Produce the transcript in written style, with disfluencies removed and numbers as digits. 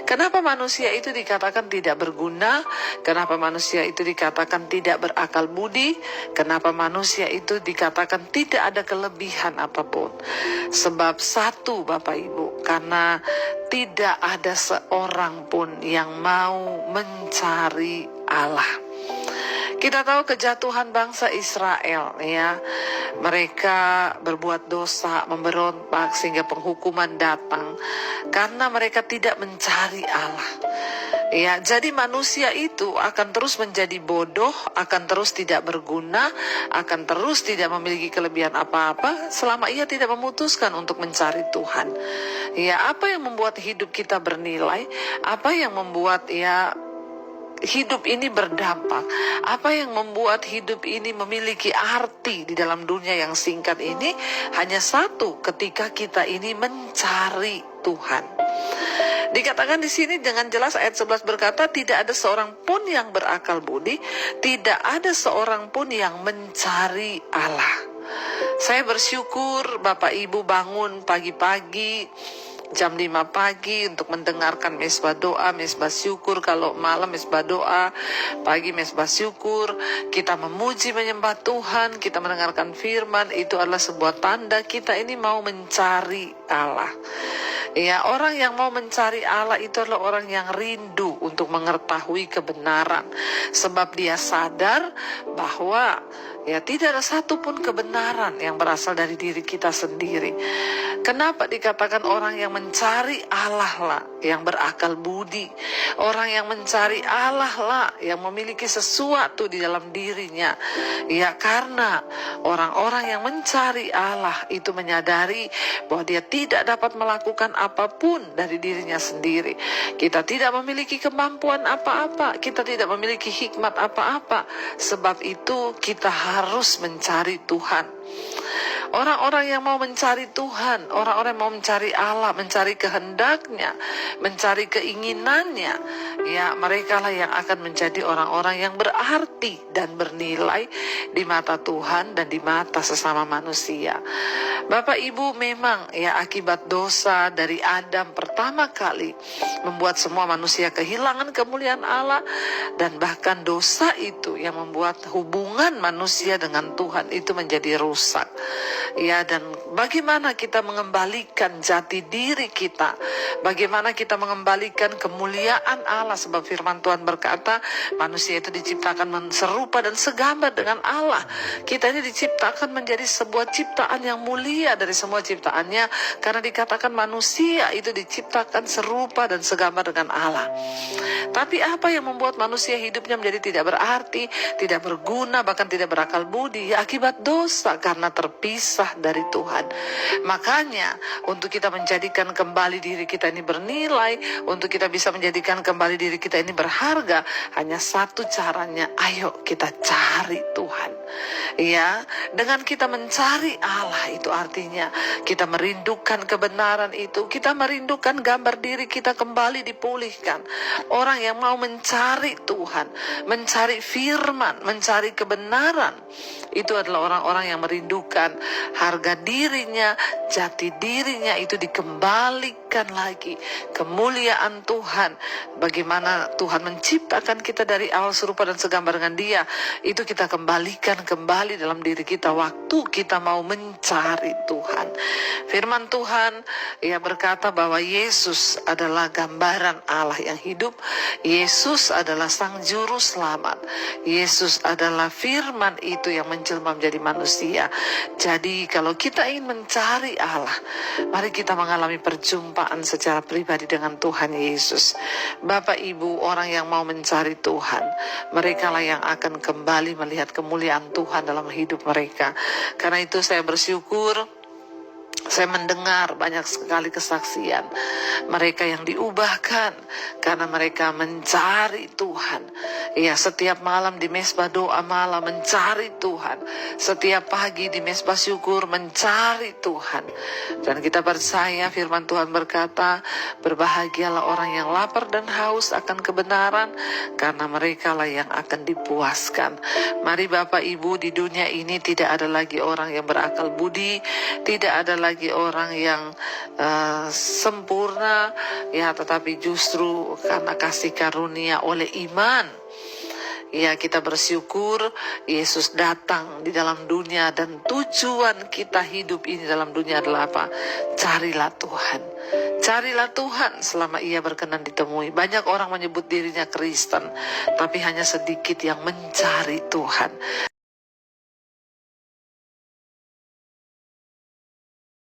Kenapa manusia itu dikatakan tidak berguna? Kenapa manusia itu dikatakan tidak berakal budi? Kenapa manusia itu dikatakan tidak ada kelebihan apapun? Sebab satu, Bapak Ibu, karena tidak ada seorang pun yang mau mencari Allah. Kita tahu kejatuhan bangsa Israel, ya. Mereka berbuat dosa, memberontak sehingga penghukuman datang karena mereka tidak mencari Allah. Ya, jadi manusia itu akan terus menjadi bodoh, akan terus tidak berguna, akan terus tidak memiliki kelebihan apa-apa selama ia tidak memutuskan untuk mencari Tuhan. Ya, apa yang membuat hidup kita bernilai? Apa yang membuat hidup ini berdampak? Apa yang membuat hidup ini memiliki arti di dalam dunia yang singkat ini? Hanya satu, ketika kita ini mencari Tuhan. Dikatakan di sini dengan jelas ayat 11 berkata, tidak ada seorang pun yang berakal budi, tidak ada seorang pun yang mencari Allah. Saya bersyukur Bapak Ibu bangun pagi-pagi jam 5 pagi untuk mendengarkan mesbah doa, mesbah syukur. Kalau malam mesbah doa, pagi mesbah syukur. Kita memuji menyembah Tuhan, kita mendengarkan firman. Itu adalah sebuah tanda kita ini mau mencari Allah. Ya, orang yang mau mencari Allah itu adalah orang yang rindu untuk mengetahui kebenaran. Sebab dia sadar bahwa tidak ada satupun kebenaran yang berasal dari diri kita sendiri. Kenapa dikatakan orang yang mencari Allah lah yang berakal budi? Orang yang mencari Allah lah yang memiliki sesuatu di dalam dirinya. Ya, karena orang-orang yang mencari Allah itu menyadari bahwa dia tidak dapat melakukan apapun dari dirinya sendiri. Kita tidak memiliki kemampuan apa-apa, kita tidak memiliki hikmat apa-apa. Sebab itu kita harus mencari Tuhan. Orang-orang yang mau mencari Tuhan, orang-orang yang mau mencari Allah, mencari kehendaknya, mencari keinginannya, ya mereka lah yang akan menjadi orang-orang yang berarti dan bernilai di mata Tuhan dan di mata sesama manusia. Bapak Ibu, memang akibat dosa dari Adam pertama kali membuat semua manusia kehilangan kemuliaan Allah, dan bahkan dosa itu yang membuat hubungan manusia dengan Tuhan itu menjadi rusak. Ya, dan bagaimana kita mengembalikan jati diri kita? Bagaimana kita mengembalikan kemuliaan Allah? Sebab firman Tuhan berkata, manusia itu diciptakan serupa dan segambar dengan Allah. Kita ini diciptakan menjadi sebuah ciptaan yang mulia dari semua ciptaannya, karena dikatakan manusia itu diciptakan serupa dan segambar dengan Allah. Tapi apa yang membuat manusia hidupnya menjadi tidak berarti, tidak berguna, bahkan tidak berakal budi? Ya, akibat dosa, karena terpisah dari Tuhan. Makanya untuk kita menjadikan kembali diri kita ini bernilai, untuk kita bisa menjadikan kembali diri kita ini berharga, hanya satu caranya, ayo kita cari Tuhan. Ya, dengan kita mencari Allah itu artinya kita merindukan kebenaran itu, kita merindukan gambar diri kita kembali dipulihkan. Orang yang mau mencari Tuhan, mencari firman, mencari kebenaran, itu adalah orang-orang yang merindukan harga dirinya, jati dirinya itu dikembalikan lagi. Kemuliaan Tuhan, bagaimana Tuhan menciptakan kita dari awal serupa dan segambar dengan Dia, itu kita kembalikan kembali dalam diri kita waktu kita mau mencari Tuhan. Firman Tuhan berkata bahwa Yesus adalah gambaran Allah yang hidup. Yesus adalah Sang Juru Selamat. Yesus adalah firman itu yang menjelma menjadi manusia. Jadi kalau kita ingin mencari Allah, mari kita mengalami perjumpaan secara pribadi dengan Tuhan Yesus. Bapak Ibu, orang yang mau mencari Tuhan, mereka lah yang akan kembali melihat kemuliaan Tuhan dalam hidup mereka. Karena itu saya bersyukur, saya mendengar banyak sekali kesaksian mereka yang diubahkan karena mereka mencari Tuhan. Ya, setiap malam di mesbah doa malam mencari Tuhan, setiap pagi di mesbah syukur mencari Tuhan. Dan kita percaya firman Tuhan berkata, berbahagialah orang yang lapar dan haus akan kebenaran, karena mereka lah yang akan dipuaskan. Mari Bapak Ibu, di dunia ini tidak ada lagi orang yang berakal budi, tidak ada lagi lagi orang yang sempurna, ya, tetapi justru karena kasih karunia oleh iman, ya, kita bersyukur Yesus datang di dalam dunia, dan tujuan kita hidup ini dalam dunia adalah apa? Carilah Tuhan. Carilah Tuhan selama Ia berkenan ditemui. Banyak orang menyebut dirinya Kristen, tapi hanya sedikit yang mencari Tuhan.